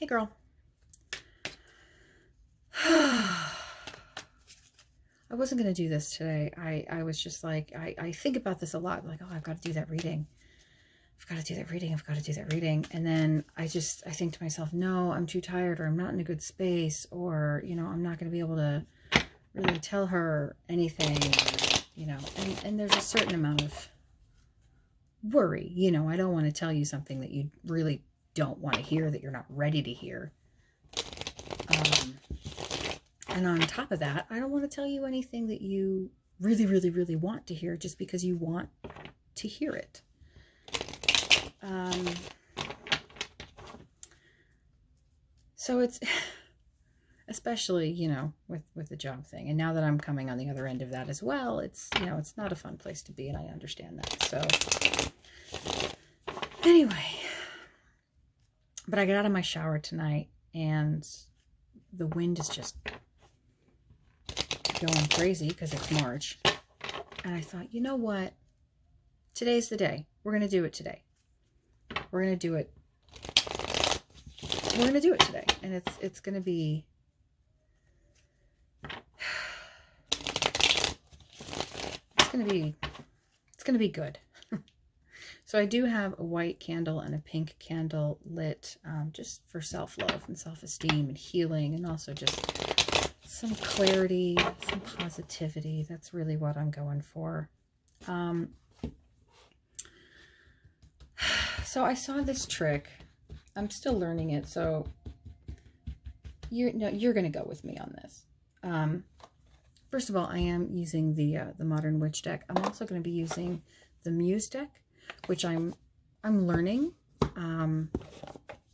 Hey, girl. I wasn't going to do this today. I was just like, I think about this a lot. Like, oh, I've got to do that reading. I've got to do that reading. I've got to do that reading. And then I think to myself, no, I'm too tired, or I'm not in a good space, or, you know, I'm not going to be able to really tell her anything, you know, and there's a certain amount of worry, you know. I don't want to tell you something that you really don't want to hear, that you're not ready to hear. And on top of that, I don't want to tell you anything that you really, really, really want to hear just because you want to hear it. So it's, especially, you know, with the job thing. And now that I'm coming on the other end of that as well, it's, you know, it's not a fun place to be, and I understand that. So anyway, but I got out of my shower tonight, and the wind is just going crazy because it's March. And I thought, you know what? Today's the day. We're going to do it today. We're going to do it. We're going to do it today. And it's going to be, it's going to be good. So I do have a white candle and a pink candle lit, just for self-love and self-esteem and healing, and also just some clarity, some positivity. That's really what I'm going for. So I saw this trick. I'm still learning it, so you're going to go with me on this. First of all, I am using the Modern Witch deck. I'm also going to be using the Muse deck, which I'm learning,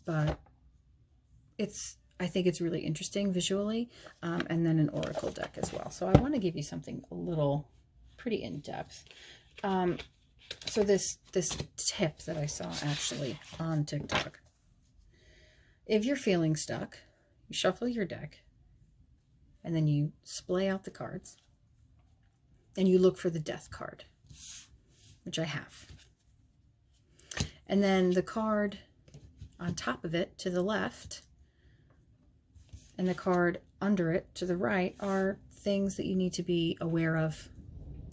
but I think it's really interesting visually, and then an Oracle deck as well. So I want to give you something a little pretty in-depth. So this tip that I saw actually on TikTok. If you're feeling stuck, you shuffle your deck, and then you splay out the cards, and you look for the Death card, which I have. And then the card on top of it to the left, and the card under it to the right, are things that you need to be aware of,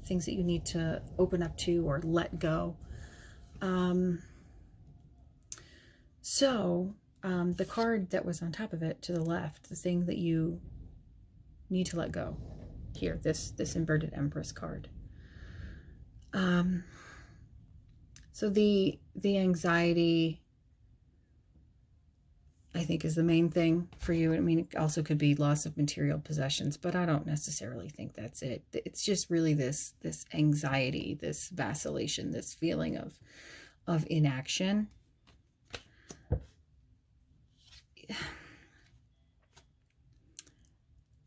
things that you need to open up to or let go. The card that was on top of it to the left, the thing that you need to let go here, this inverted Empress card. So the anxiety, I think, is the main thing for you. I mean, it also could be loss of material possessions, but I don't necessarily think that's it. It's just really this anxiety, this vacillation, this feeling of inaction.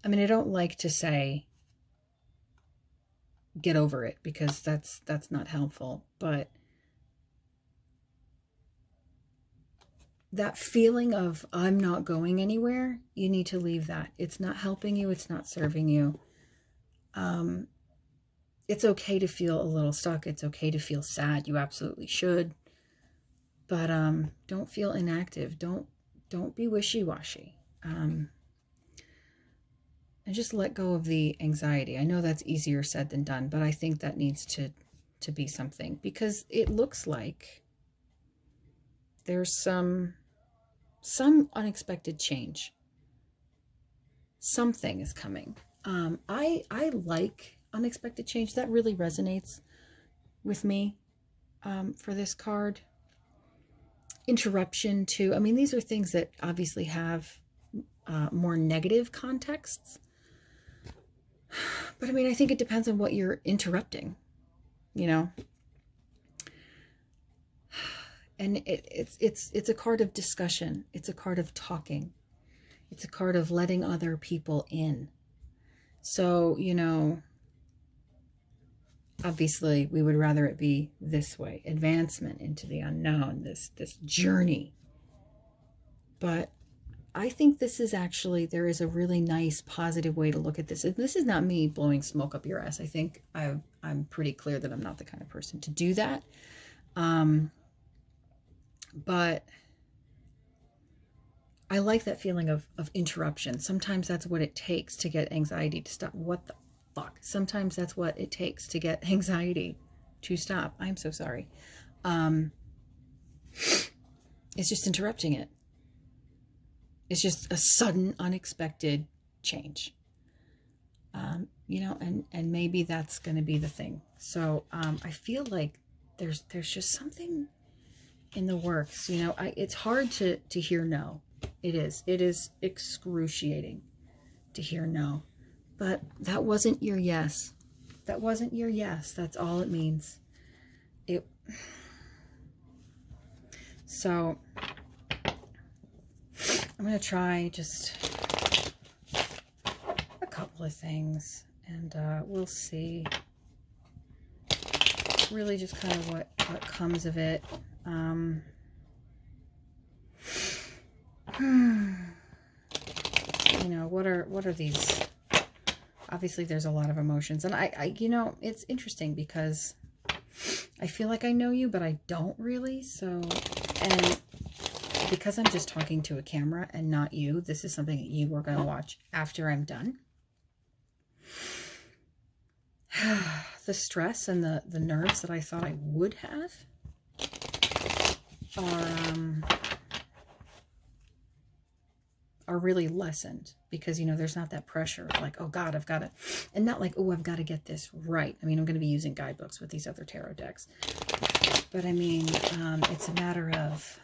I mean, I don't like to say get over it, because that's not helpful, but that feeling of I'm not going anywhere, you need to leave that. It's not helping you. It's not serving you. It's okay to feel a little stuck. It's okay to feel sad. You absolutely should. But don't feel inactive. Don't be wishy-washy. And just let go of the anxiety. I know that's easier said than done, but I think that needs to be something, because it looks like there's some unexpected change. Something is coming. I like unexpected change. That really resonates with me for this card. Interruption too. I mean, these are things that obviously have more negative contexts. But I mean, I think it depends on what you're interrupting, you know. And it's a card of discussion. It's a card of talking. It's a card of letting other people in. So, you know, obviously we would rather it be this way, advancement into the unknown, this journey. But I think this is actually, there is a really nice positive way to look at this. This is not me blowing smoke up your ass. I think I'm pretty clear that I'm not the kind of person to do that. But I like that feeling of interruption. Sometimes that's what it takes to get anxiety to stop. What the fuck? Sometimes that's what it takes to get anxiety to stop. I'm so sorry. It's just interrupting it. It's just a sudden, unexpected change. You know, and maybe that's going to be the thing. So I feel like there's just something in the works. You know, it's hard to hear no. It is excruciating to hear no. But that wasn't your yes. That wasn't your yes. That's all it means. So I'm going to try just a couple of things, and we'll see really just kind of what comes of it. You know, what are these? Obviously there's a lot of emotions, and I you know, it's interesting because I feel like I know you, but I don't really. So, and because I'm just talking to a camera and not you, this is something that you are going to watch after I'm done. The stress and the nerves that I thought I would have are really lessened, because, you know, there's not that pressure of like, oh God, I've got to, and not like, oh, I've got to get this right. I mean, I'm going to be using guidebooks with these other tarot decks, but I mean, it's a matter of,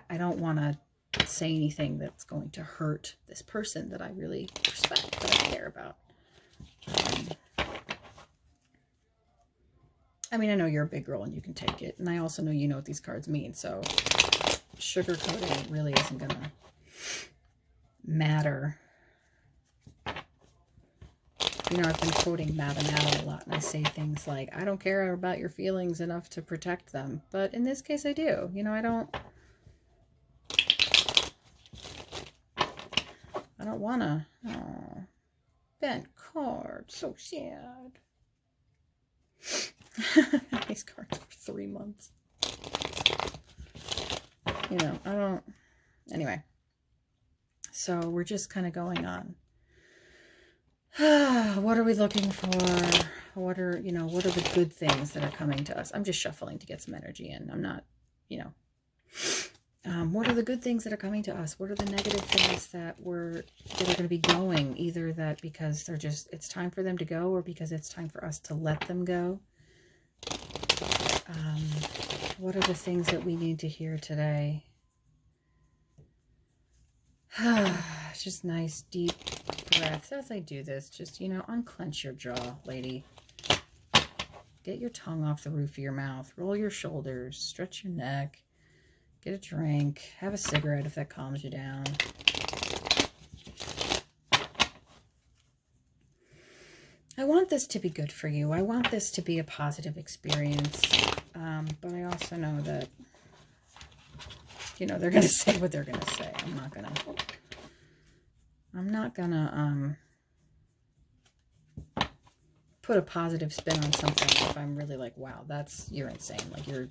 I don't want to say anything that's going to hurt this person that I really respect, that I care about. I mean, I know you're a big girl and you can take it, and I also know you know what these cards mean, so sugarcoating really isn't going to matter. You know, I've been quoting Madame a lot, and I say things like, I don't care about your feelings enough to protect them. But in this case, I do. You know, I don't want to. Oh, bent card. So sad. These cards for 3 months. You know, I don't. Anyway. So we're just kind of going on. What are we looking for? What are, you know, what are the good things that are coming to us? I'm just shuffling to get some energy in. I'm not, you know. What are the good things that are coming to us? What are the negative things that are going to be going? Either that because they're just, it's time for them to go, or because it's time for us to let them go. What are the things that we need to hear today? Just nice deep breaths as I do this. Just, you know, unclench your jaw, lady. Get your tongue off the roof of your mouth. Roll your shoulders. Stretch your neck. Get a drink. Have a cigarette if that calms you down. I want this to be good for you. I want this to be a positive experience. But I also know that, you know, they're going to say what they're going to say. I'm not going to put a positive spin on something if I'm really like, wow, you're insane. Like, you're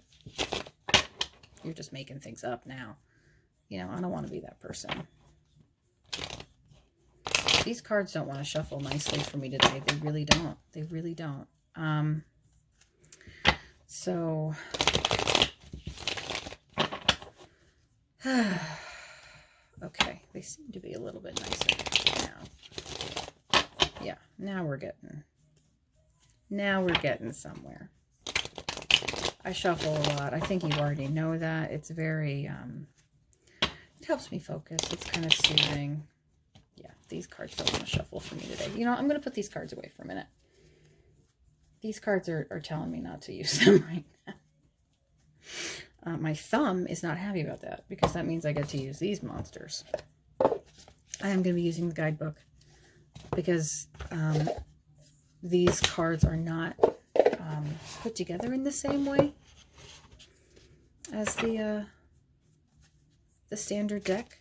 just making things up now. You know, I don't want to be that person. These cards don't want to shuffle nicely for me today. They really don't. They really don't. So, okay, they seem to be a little bit nicer now. Yeah, now we're getting somewhere. I shuffle a lot. I think you already know that. It's very, it helps me focus. It's kind of soothing. Yeah, these cards don't want to shuffle for me today. You know, I'm going to put these cards away for a minute. These cards are telling me not to use them right now. My thumb is not happy about that, because that means I get to use these monsters. I am going to be using the guidebook, because these cards are not put together in the same way as the standard deck.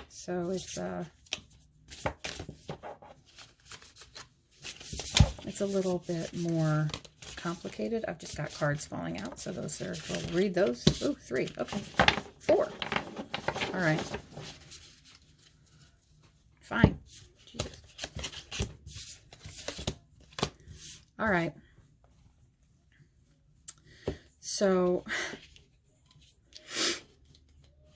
So it's a little bit more complicated. I've just got cards falling out. So those are, we'll read those. Oh, 3. Okay. 4. All right. Fine. Jesus. All right. So,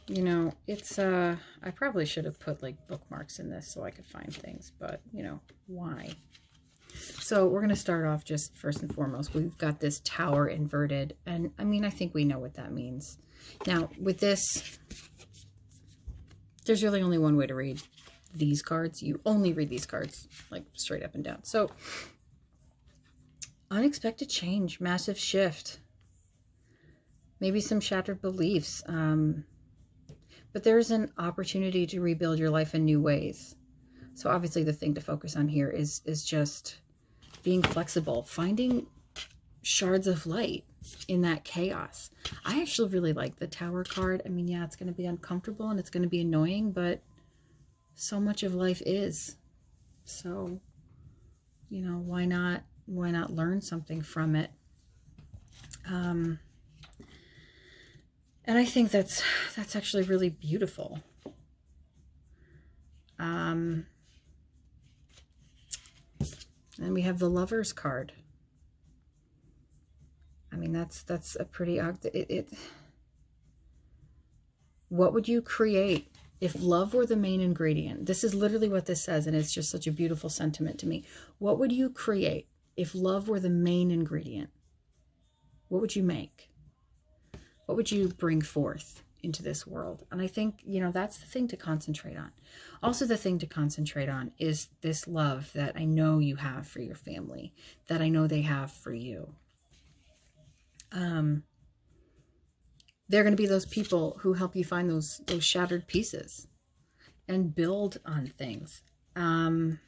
you know, it's, I probably should have put like bookmarks in this so I could find things, but you know, why? So we're going to start off just first and foremost. We've got this tower inverted. And I mean, I think we know what that means. Now with this, there's really only one way to read these cards. You only read these cards like straight up and down. So unexpected change, massive shift, maybe some shattered beliefs. But there's an opportunity to rebuild your life in new ways. So obviously the thing to focus on here is just being flexible, finding shards of light in that chaos. I actually really like the Tower card. I mean, yeah, it's going to be uncomfortable and it's going to be annoying, but so much of life is. So, you know, why not learn something from it? And I think that's actually really beautiful. And we have the Lovers card. I mean, that's a pretty, what would you create if love were the main ingredient? This is literally what this says, and it's just such a beautiful sentiment to me. What would you create if love were the main ingredient? What would you make? What would you bring forth into this world? And I think, you know, that's the thing to concentrate on. Also, the thing to concentrate on is this love that I know you have for your family, that I know they have for you. They're going to be those people who help you find those shattered pieces and build on things. And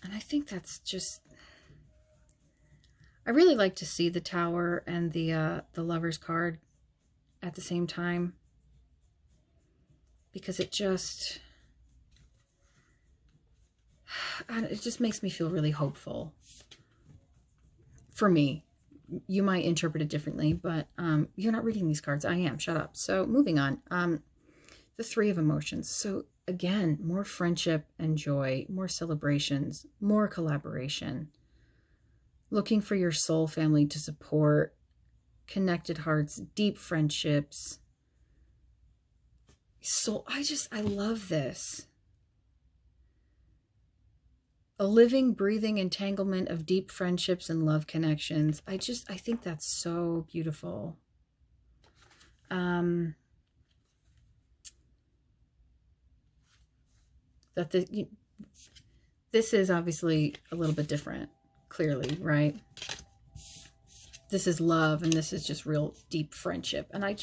I think that's just, I really like to see the Tower and the Lovers card at the same time, because it just makes me feel really hopeful. For me, you might interpret it differently, but you're not reading these cards. I am. Shut up. So moving on. The 3 of Emotions. So again, more friendship and joy, more celebrations, more collaboration. Looking for your soul family to support, connected hearts, deep friendships. So I love this. A living, breathing entanglement of deep friendships and love connections. I think that's so beautiful. This is obviously a little bit different, clearly, right? This is love, and this is just real deep friendship. And I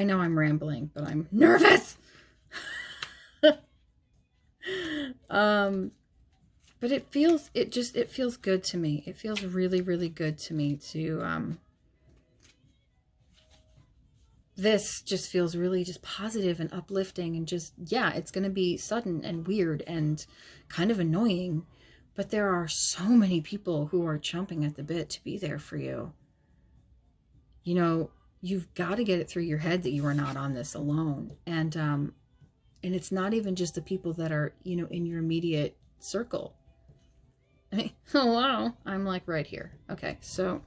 know I'm rambling, but I'm nervous. But it feels good to me. It feels really, really good to me to, this just feels really just positive and uplifting, and just, yeah, it's going to be sudden and weird and kind of annoying, but there are so many people who are chomping at the bit to be there for you. You know, you've got to get it through your head that you are not on this alone. And it's not even just the people that are, you know, in your immediate circle. I mean, hello, I'm like right here. Okay, so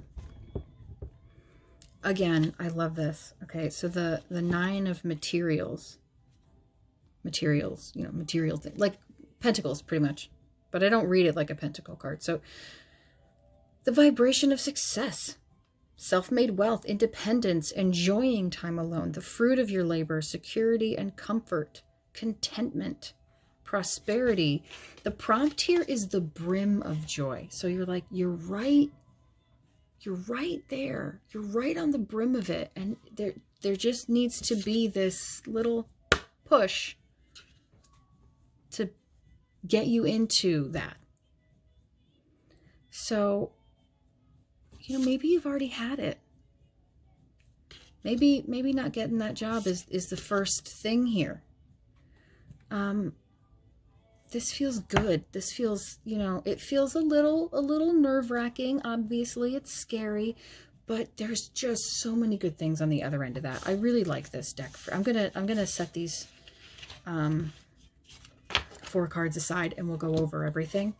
again, I love this. Okay, so the 9 of materials, you know, material thing, like pentacles pretty much, but I don't read it like a pentacle card. So the vibration of success, self-made wealth, independence, enjoying time alone, the fruit of your labor, security and comfort, contentment, prosperity. The prompt here is the brim of joy. So you're like, you're right there. You're right on the brim of it. And there just needs to be this little push to get you into that. So, you know, maybe you've already had it. Maybe not getting that job is the first thing here. this feels good. This feels, you know, it feels a little nerve-wracking. Obviously, it's scary, but there's just so many good things on the other end of that. I really like this deck. I'm gonna set these 4 cards aside, and we'll go over everything.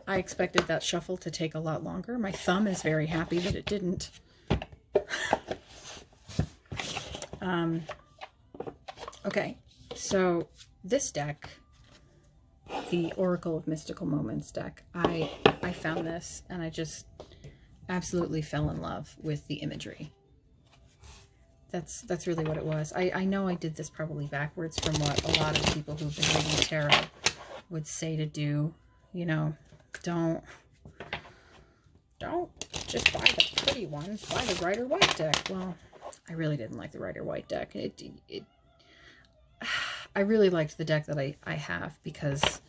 I expected that shuffle to take a lot longer. My thumb is very happy that it didn't. Okay, so this deck, the Oracle of Mystical Moments deck, I found this and I just absolutely fell in love with the imagery. That's really what it was. I know I did this probably backwards from what a lot of people who've been reading tarot would say to do. You know, don't just buy the pretty ones. Buy the Rider-Waite deck. Well, I really didn't like the Rider-Waite deck. I really liked the deck that I have because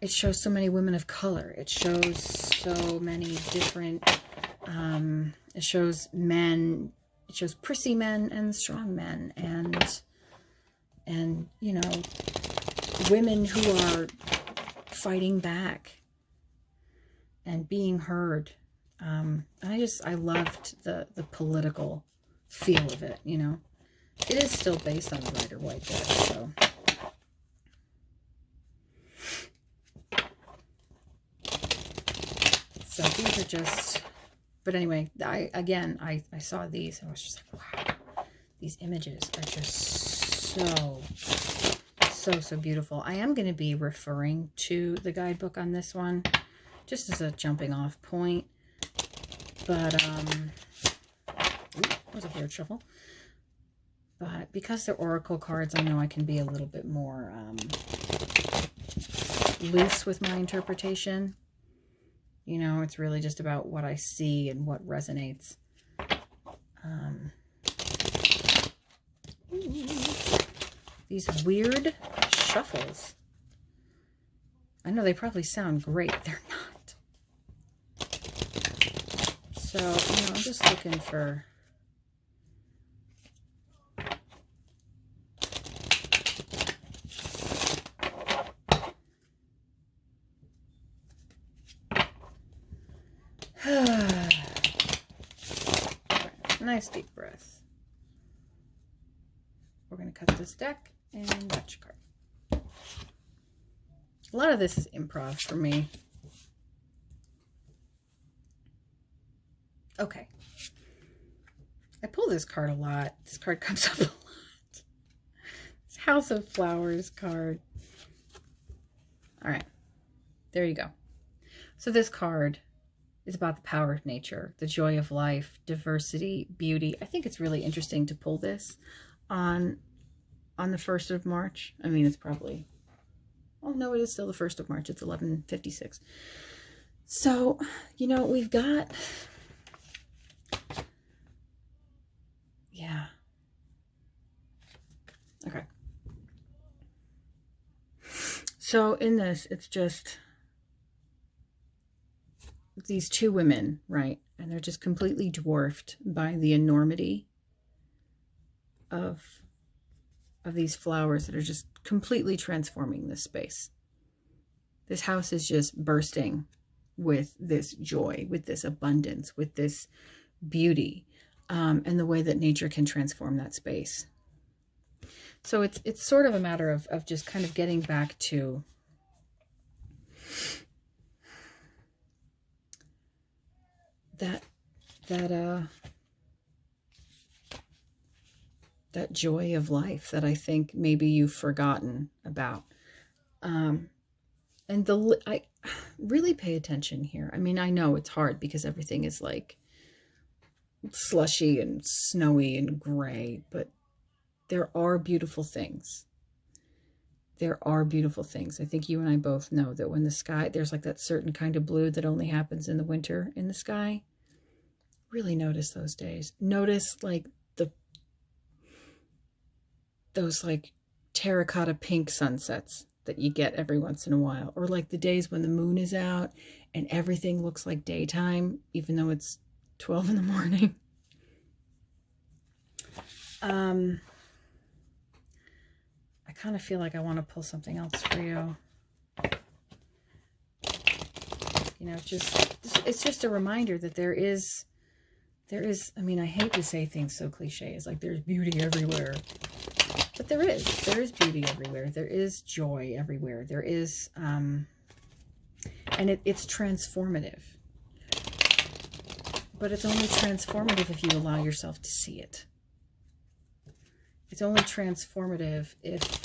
it shows so many women of color. It shows so many different, it shows men, it shows prissy men and strong men, and you know, women who are fighting back and being heard. I loved the political feel of it, you know. It is still based on the Rider-Waite deck, so. So these are just, but anyway, I saw these and I was just like, wow, these images are just so beautiful. I am going to be referring to the guidebook on this one, just as a jumping off point. But, that was a weird shuffle. But because they're oracle cards, I know I can be a little bit more loose with my interpretation. You know, it's really just about what I see and what resonates. These weird shuffles. I know they probably sound great. They're not. So, you know, I'm just looking for... Nice deep breath. We're going to cut this deck and watch a card. A lot of this is improv for me. Okay. I pull this card a lot. This card comes up a lot. This House of Flowers card. All right. There you go. So this card is about the power of nature, the joy of life, diversity, beauty. I think it's really interesting to pull this on the 1st of March. I mean, it's probably, oh no, it is still the 1st of March. It's 11:56. So, you know, we've got, yeah. Okay. So in this, it's just these 2 women, right? And they're just completely dwarfed by the enormity of these flowers that are just completely transforming this space. This house is just bursting with this joy, with this abundance, with this beauty, and the way that nature can transform that space. So it's sort of a matter of just kind of getting back to that joy of life that I think maybe you've forgotten about. And I really pay attention here. I mean, I know it's hard because everything is like slushy and snowy and gray, but there are beautiful things. There are beautiful things. I think you and I both know that when the sky, there's like that certain kind of blue that only happens in the winter in the sky. Really notice those days. Notice like those like terracotta pink sunsets that you get every once in a while, or like the days when the moon is out and everything looks like daytime, even though it's 12 in the morning. I kind of feel like I want to pull something else for you. You know, it's just a reminder that there is, I mean, I hate to say things so cliche. It's like there's beauty everywhere. But there is beauty everywhere. There is joy everywhere. There is, and it's transformative. But it's only transformative if you allow yourself to see it. It's only transformative if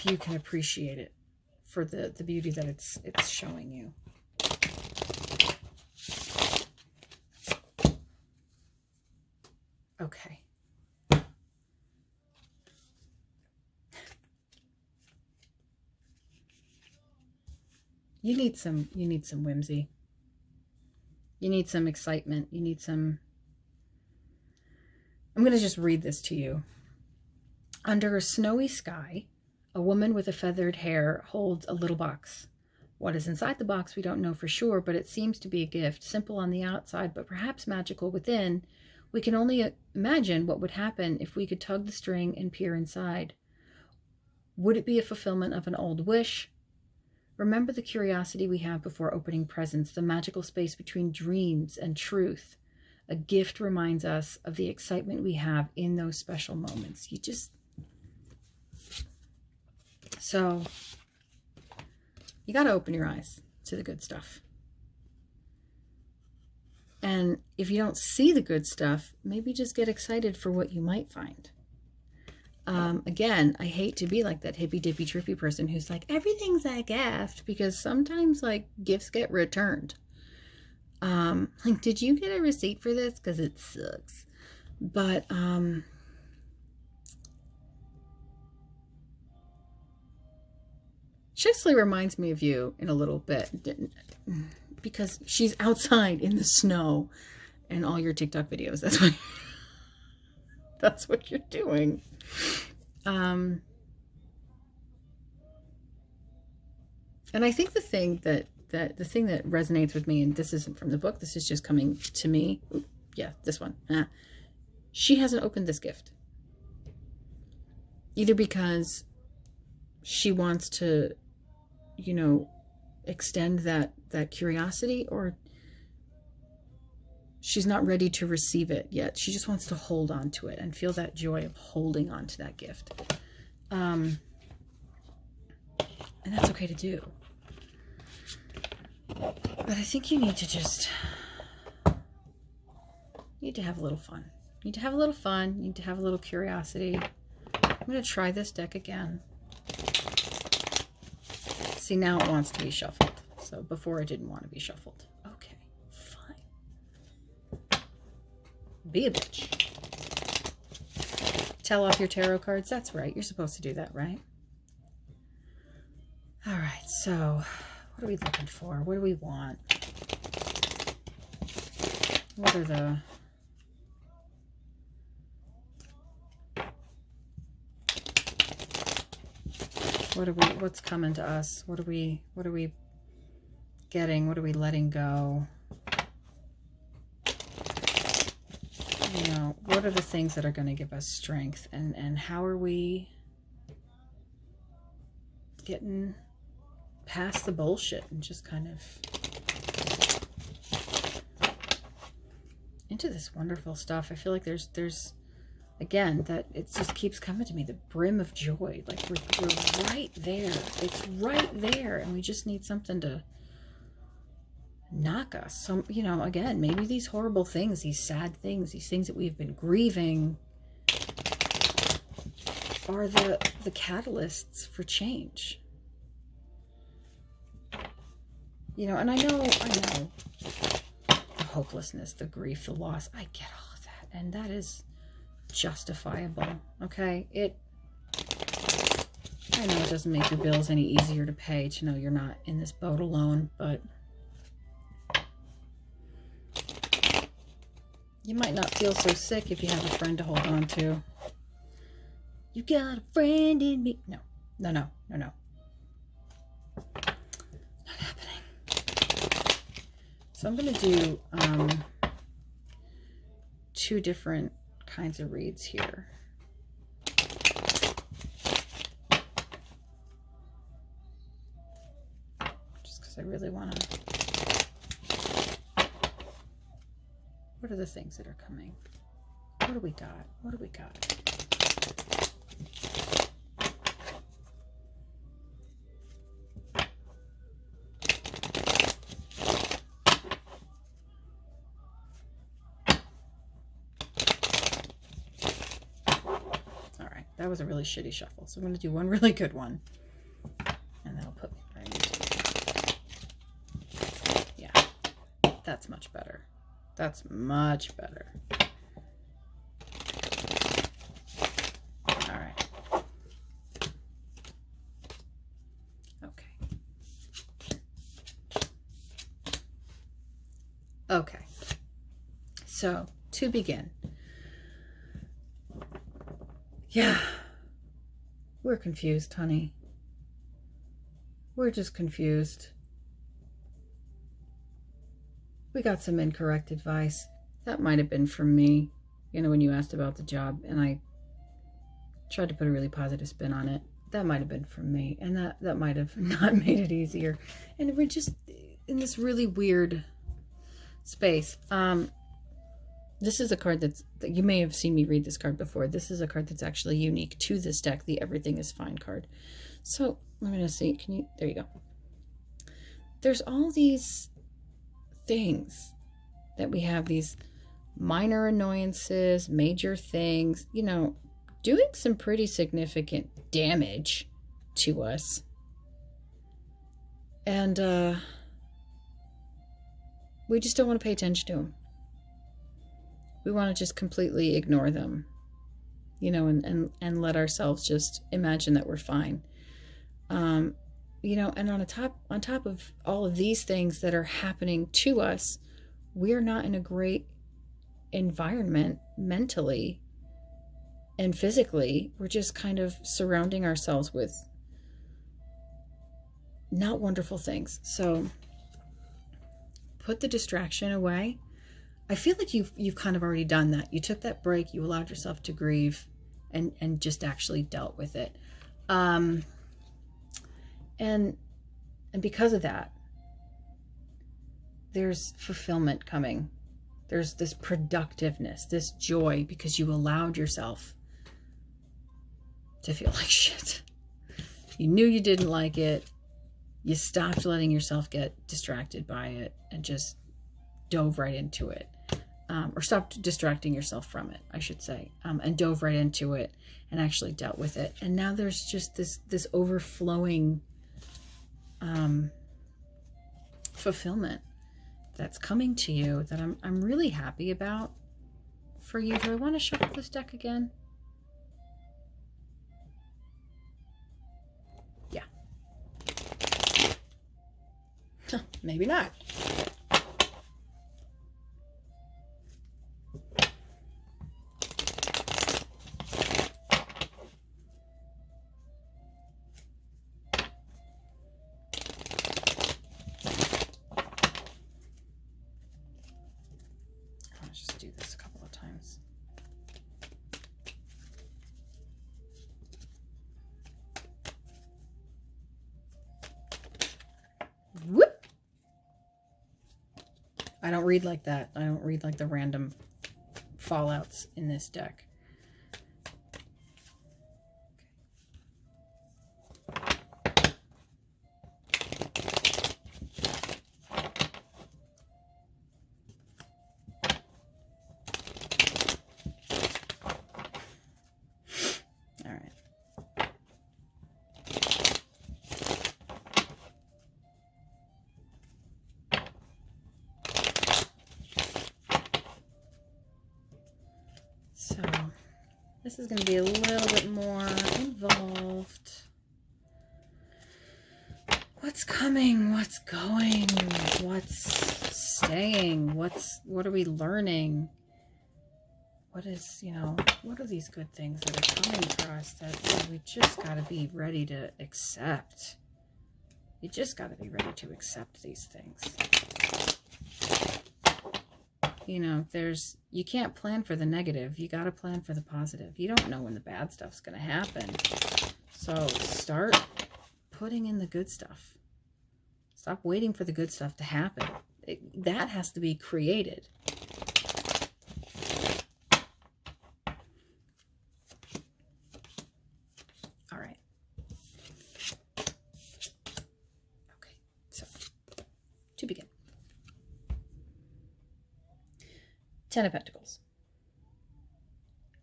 you can appreciate it for the beauty that it's showing you. Okay. You need some whimsy. You need some excitement. You need some... I'm going to just read this to you. Under a snowy sky, a woman with a feathered hair holds a little box. What is inside the box we don't know for sure, but it seems to be a gift, simple on the outside, but perhaps magical within. We can only imagine what would happen if we could tug the string and peer inside. Would it be a fulfillment of an old wish? Remember the curiosity we have before opening presents, the magical space between dreams and truth. A gift reminds us of the excitement we have in those special moments. So you got to open your eyes to the good stuff. And if you don't see the good stuff, maybe just get excited for what you might find. Again, I hate to be like that hippy dippy trippy person who's like, everything's a gift, because sometimes like gifts get returned. Like, did you get a receipt for this? Because it sucks. But, Chickley reminds me of you in a little bit, because she's outside in the snow and all your TikTok videos. That's what you're doing. And I think the thing that resonates with me, and this isn't from the book, this is just coming to me. Ooh, yeah, this one. She hasn't opened this gift. Either because she wants to, you know, extend that curiosity, or she's not ready to receive it yet. She just wants to hold on to it and feel that joy of holding on to that gift. And that's okay to do. But I think you need to have a little fun. You need to have a little fun. You need to have a little curiosity. I'm going to try this deck again. See, now it wants to be shuffled. So before it didn't want to be shuffled. Okay, fine. Be a bitch. Tell off your tarot cards. That's right. You're supposed to do that, right? All right, so what are we looking for? What do we want? What are the... what's coming to us? What are we getting? What are we letting go? You know, what are the things that are going to give us strength, and how are we getting past the bullshit and just kind of into this wonderful stuff? I feel like there's again, that it just keeps coming to me, the brim of joy. Like we're right there. It's right there. And we just need something to knock us. Some, you know, again, maybe these horrible things, these sad things, these things that we've been grieving are the catalysts for change. You know, and I know the hopelessness, the grief, the loss. I get all of that. And that is justifiable. Okay, I know it doesn't make your bills any easier to pay to know you're not in this boat alone, but you might not feel so sick if you have a friend to hold on to. You got a friend in me. No. Not happening. So I'm going to do 2 different kinds of reads here. because I really want to... What are the things that are coming? What do we got? What do we got? That was a really shitty shuffle. So I'm going to do one really good one. And that'll put me where I need to be. Yeah. That's much better. That's much better. All right. Okay. Okay. So, to begin. Yeah, we're confused, honey. We're just confused. We got some incorrect advice. That might have been from me, you know, when you asked about the job, and I tried to put a really positive spin on it. That might have been from me, and that might have not made it easier. And we're just in this really weird space. This is a card that you may have seen me read this card before. This is a card that's actually unique to this deck, the Everything is Fine card. So I'm going to see. There you go. There's all these things that we have, these minor annoyances, major things, you know, doing some pretty significant damage to us. And we just don't want to pay attention to them. We want to just completely ignore them, you know, and let ourselves just imagine that we're fine. You know, and on top of all of these things that are happening to us, we're not in a great environment mentally and physically. We're just kind of surrounding ourselves with not wonderful things. So put the distraction away. I feel like you've kind of already done that. You took that break, you allowed yourself to grieve and just actually dealt with it. And because of that, there's fulfillment coming. There's this productiveness, this joy, because you allowed yourself to feel like shit. You knew you didn't like it. You stopped letting yourself get distracted by it and just dove right into it. Or stopped distracting yourself from it, I should say, and dove right into it and actually dealt with it. And now there's just this overflowing fulfillment that's coming to you that I'm really happy about for you. Do I want to shuffle this deck again? Yeah. Maybe not. Whoop! I don't read like that. I don't read like the random fallouts in this deck. All right. So this is going to be a little bit more involved. What's coming? What's going? What's staying? What are we learning? What is, you know, what are these good things that are coming for us that we just got to be ready to accept? You just got to be ready to accept these things. You know, you can't plan for the negative. You got to plan for the positive. You don't know when the bad stuff's going to happen. So start putting in the good stuff. Stop waiting for the good stuff to happen. That has to be created. All right. Okay, so to begin. 10 of Pentacles.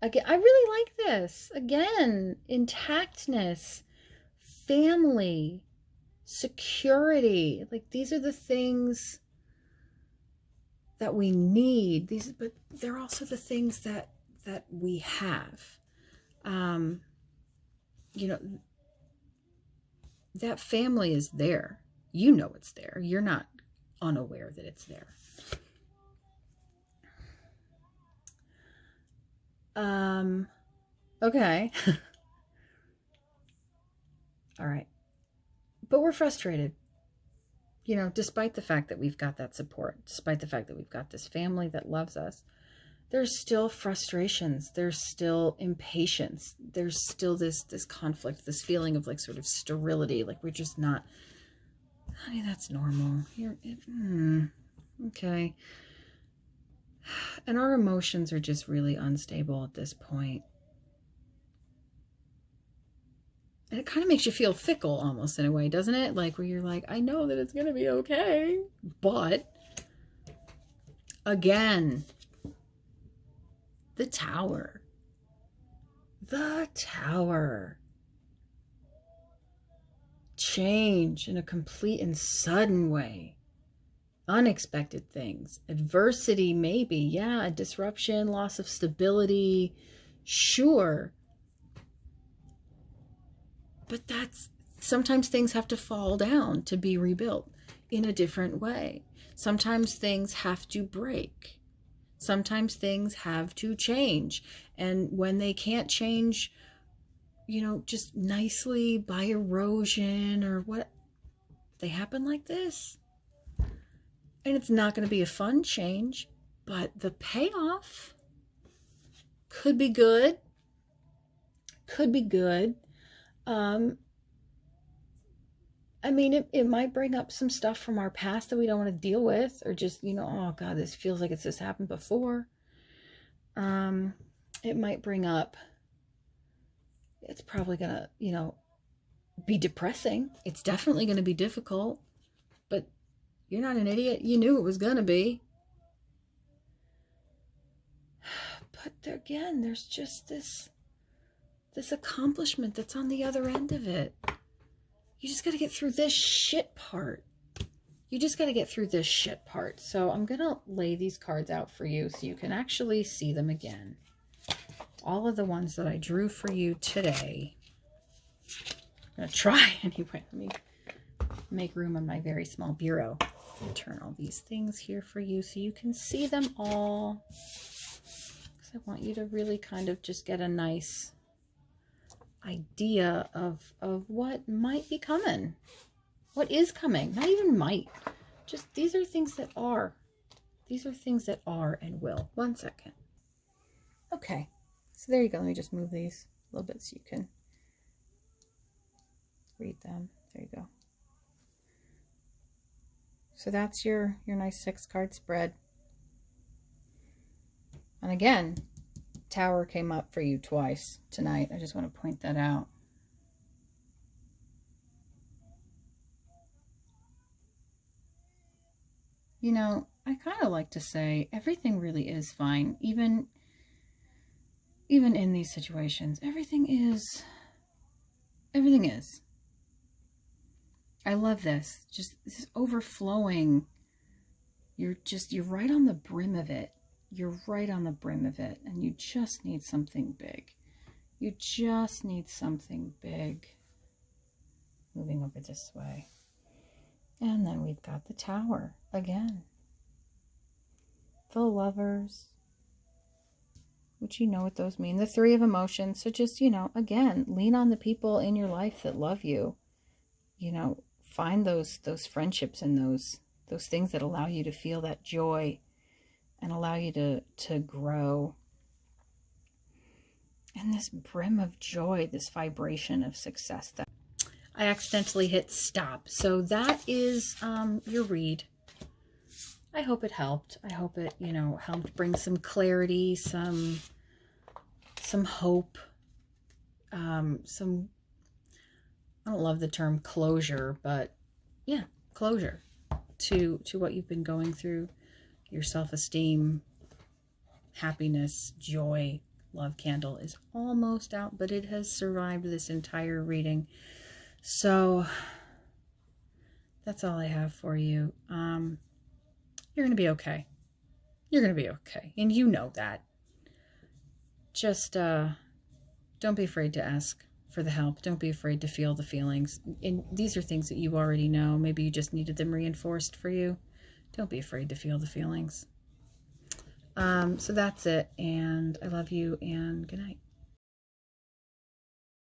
Again, I really like this. Again, intactness, family, security. Like, these are the things that we need. These, but they're also the things that we have. You know, that family is there. You know it's there. You're not unaware that it's there. Okay. All right. But we're frustrated. You know, despite the fact that we've got that support, despite the fact that we've got this family that loves us, there's still frustrations. There's still impatience. There's still this conflict, this feeling of like sort of sterility. Like we're just not, honey, that's normal. Okay. And our emotions are just really unstable at this point. And it kind of makes you feel fickle almost in a way, doesn't it? Like where you're like, I know that it's going to be okay. But again, the Tower. The Tower. Change in a complete and sudden way. Unexpected things. Adversity, maybe. Yeah, a disruption, loss of stability. Sure. But sometimes things have to fall down to be rebuilt in a different way. Sometimes things have to break. Sometimes things have to change. And when they can't change, you know, just nicely by erosion or what, they happen like this. And it's not going to be a fun change, but the payoff could be good. Could be good. I mean, it might bring up some stuff from our past that we don't want to deal with, or just, you know, oh God, this feels like it's just happened before. It might bring up, it's probably going to, you know, be depressing. It's definitely going to be difficult, but you're not an idiot. You knew it was going to be. But again, there's just this accomplishment that's on the other end of it. You just got to get through this shit part. You just got to get through this shit part. So I'm going to lay these cards out for you so you can actually see them again. All of the ones that I drew for you today. I'm going to try anyway. Let me make room on my very small bureau and turn all these things here for you so you can see them all. Because I want you to really kind of just get a nice idea of what might be coming. What is coming? Not even might. Just these are things that are. These are things that are and will. 1 second. Okay. So there you go. Let me just move these a little bit so you can read them. There you go. So that's your nice 6-card spread. And again, Tower came up for you twice tonight. I just want to point that out. You know, I kind of like to say everything really is fine. Even in these situations, everything is. I love this. Just this is overflowing. You're right on the brim of it. You're right on the brim of it, and you just need something big. You just need something big. Moving over this way. And then we've got the Tower again. The Lovers, which you know what those mean. The 3 of Emotions. So just, you know, again, lean on the people in your life that love you. You know, find those friendships and those things that allow you to feel that joy and allow you to grow. And this brim of joy, this vibration of success. I accidentally hit stop. So that is your read. I hope it helped. I hope it, you know, helped bring some clarity, some hope, some, I don't love the term closure, but yeah, closure to what you've been going through, your self-esteem, happiness, joy. Love candle is almost out, but it has survived this entire reading. So that's all I have for you. You're going to be okay. You're going to be okay. And you know that. Just don't be afraid to ask for the help. Don't be afraid to feel the feelings. And these are things that you already know. Maybe you just needed them reinforced for you. Don't be afraid to feel the feelings. So that's it. And I love you and good night.